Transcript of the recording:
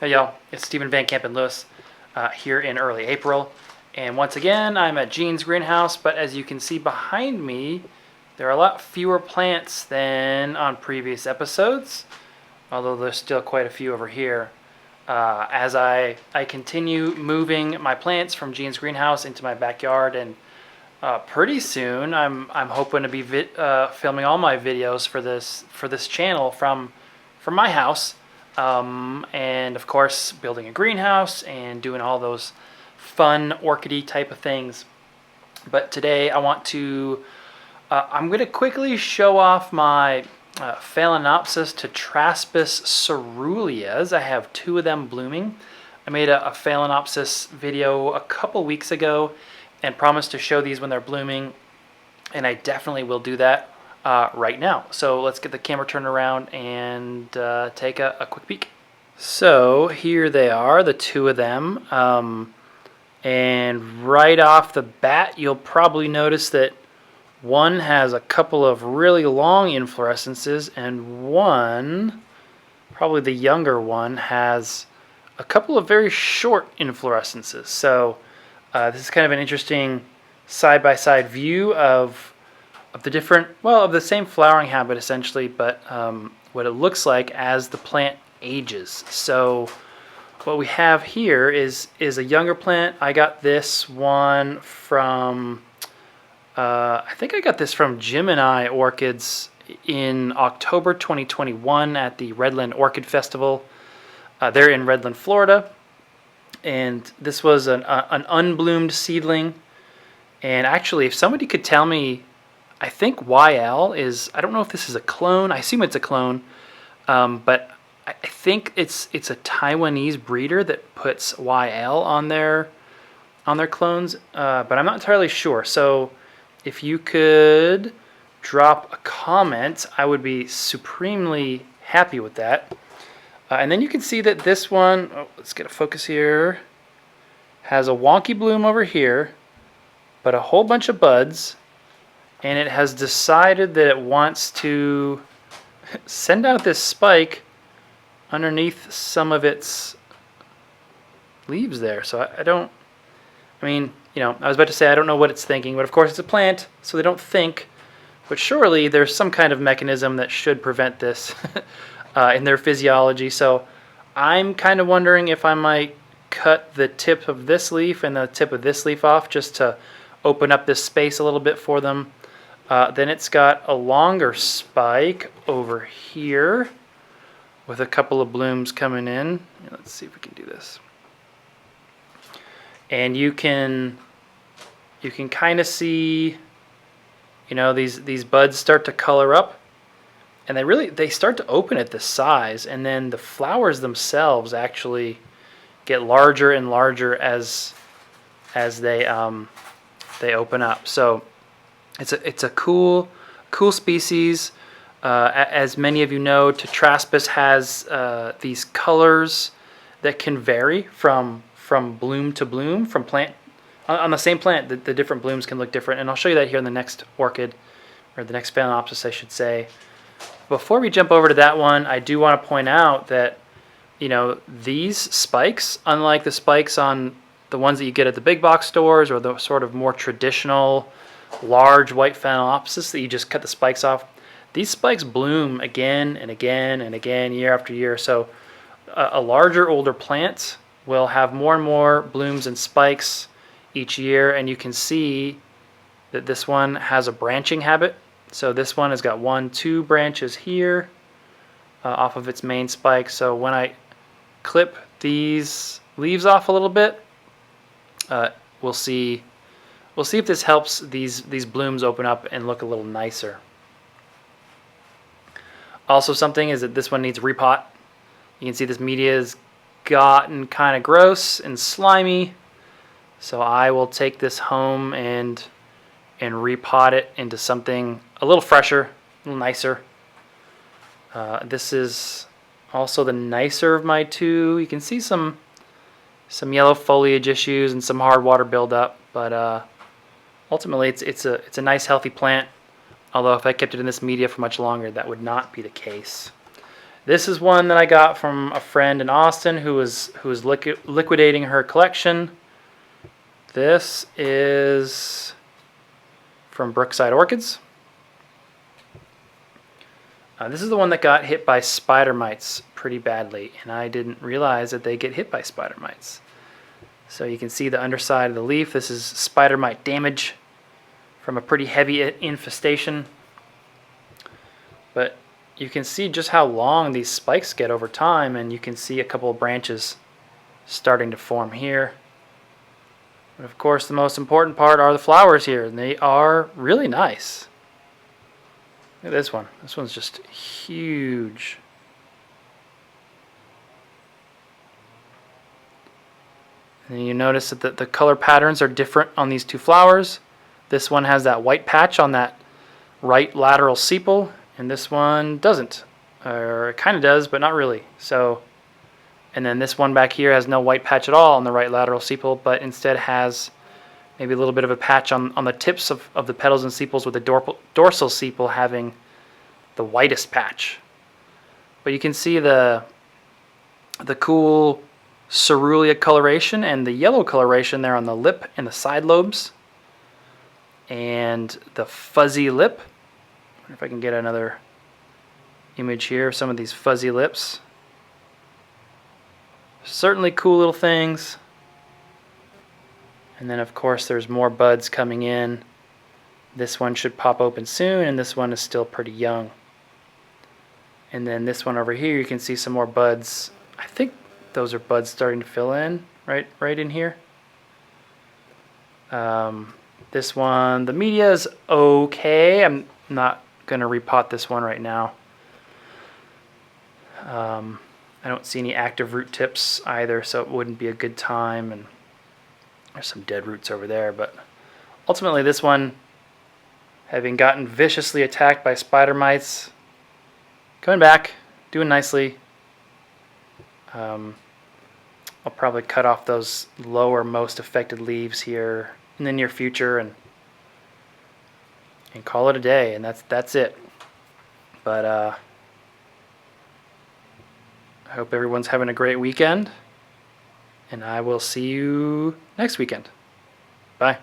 Hey y'all, it's Stephen Van Kampen-Lewis here in early April. And once again, I'm at Gene's greenhouse, but as you can see behind me, there are a lot fewer plants than on previous episodes, although there's still quite a few over here. As I continue moving my plants from Gene's greenhouse into my backyard, and pretty soon I'm hoping to be filming all my videos for this channel from my house. And of course building a greenhouse and doing all those fun orchidy type of things. But today I want to I'm going to quickly show off my Phalaenopsis tetraspis coeruleas. I have two of them blooming. I made a Phalaenopsis video a couple weeks ago and promised to show these when they're blooming, and I definitely will do that right now. So let's get the camera turned around and take a quick peek. So here they are, the two of them. And right off the bat, you'll probably notice that one has a couple of really long inflorescences, and one, probably the younger one, has a couple of very short inflorescences. So this is kind of an interesting side-by-side view of the different, well, of the same flowering habit essentially, but what it looks like as the plant ages. So what we have here is a younger plant. I got this one from, I think I got this from Gemini Orchids in October 2021 at the Redland Orchid Festival. They're in Redland, Florida. And this was an unbloomed seedling. And actually, if somebody could tell me, I think YL is, I don't know if this is a clone. I assume it's a clone, but I think it's a Taiwanese breeder that puts YL on their clones, but I'm not entirely sure. So if you could drop a comment, I would be supremely happy with that. And then you can see that this one, let's get a focus here, has a wonky bloom over here, but a whole bunch of buds. And it has decided that it wants to send out this spike underneath some of its leaves there. So I mean, you know, I was about to say I don't know what it's thinking, but of course it's a plant, so they don't think. But surely there's some kind of mechanism that should prevent this in their physiology. So I'm kind of wondering if I might cut the tip of this leaf and the tip of this leaf off just to open up this space a little bit for them. Then it's got a longer spike over here with a couple of blooms coming in. Let's see if we can do this. And you can kind of see, you know, these buds start to color up, and they start to open at this size, and then the flowers themselves actually get larger and larger as they open up. So it's a cool species. As many of you know, tetraspis has these colors that can vary from bloom to bloom, from plant on the same plant. The different blooms can look different, and I'll show you that here in the next orchid, or the next Phalaenopsis, I should say. Before we jump over to that one, I do want to point out that, you know, these spikes, unlike the spikes on the ones that you get at the big box stores or the sort of more traditional large white Phalaenopsis that you just cut the spikes off, these spikes bloom again and again and again, year after year. So a larger, older plant will have more and more blooms and spikes each year, and you can see that this one has a branching habit. So this one has got 2 branches here off of its main spike. So when I clip these leaves off a little bit, we'll see if this helps these blooms open up and look a little nicer. Also, something is that this one needs repot. You can see this media has gotten kind of gross and slimy, so I will take this home and repot it into something a little fresher, a little nicer. This is also the nicer of my two. You can see some yellow foliage issues and some hard water buildup, but ultimately it's a nice healthy plant. Although if I kept it in this media for much longer, that would not be the case. This is one that I got from a friend in Austin who was liquidating her collection. This is from Brookside Orchids. This is the one that got hit by spider mites pretty badly, and I didn't realize that they get hit by spider mites. So you can see the underside of the leaf. This is spider mite damage from a pretty heavy infestation. But you can see just how long these spikes get over time, and you can see a couple of branches starting to form here. And of course, the most important part are the flowers here, and they are really nice. Look at this one. This one's just huge. And you notice that the color patterns are different on these two flowers. This one has that white patch on that right lateral sepal, and this one doesn't. Or it kind of does, but not really. So, and then this one back here has no white patch at all on the right lateral sepal, but instead has maybe a little bit of a patch on the tips of the petals and sepals, with the dorsal sepal having the whitest patch. But you can see the cool coerulea coloration and the yellow coloration there on the lip and the side lobes. And the fuzzy lip. I wonder if I can get another image here of some of these fuzzy lips. Certainly cool little things. And then of course there's more buds coming in. This one should pop open soon, and this one is still pretty young. And then this one over here, you can see some more buds. I think those are buds starting to fill in right in here. This one, the media is okay. I'm not gonna repot this one right now. I don't see any active root tips either, so it wouldn't be a good time. And there's some dead roots over there, but ultimately this one, having gotten viciously attacked by spider mites, coming back, doing nicely. I'll probably cut off those lower most affected leaves here in the near future and call it a day, and that's it. But I hope everyone's having a great weekend, and I will see you next weekend. Bye.